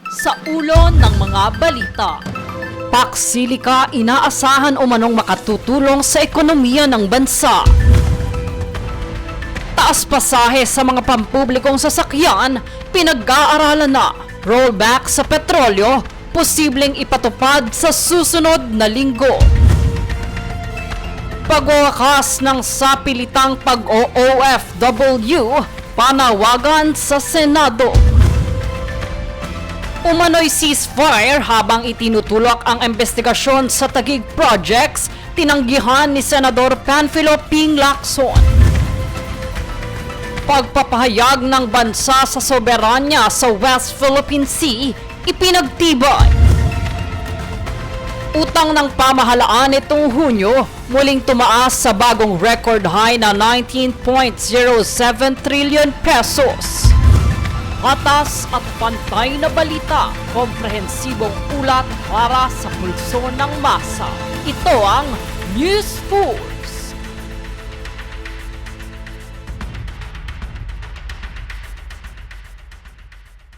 Sa ulo ng mga balita. Paksilika inaasahan umanong makatutulong sa ekonomiya ng bansa. Taas pasahe sa mga pampublikong sasakyan, pinag-aaralan na. Rollback sa petrolyo, posibleng ipatupad sa susunod na linggo. Pagwakas ng sapilitang pag-OOFW, panawagan sa Senado. Umano'y ceasefire habang itinutulak ang investigasyon sa Taguig Projects, tinanggihan ni Senador Panfilo Ping Lacson. Pagpapahayag ng bansa sa soberanya sa West Philippine Sea, ipinagtibay. Utang ng pamahalaan itong Hunyo, muling tumaas sa bagong record high na 19.07 trillion pesos. Patas at pantay na balita, komprehensibong ulat para sa pulso ng masa. Ito ang News Full.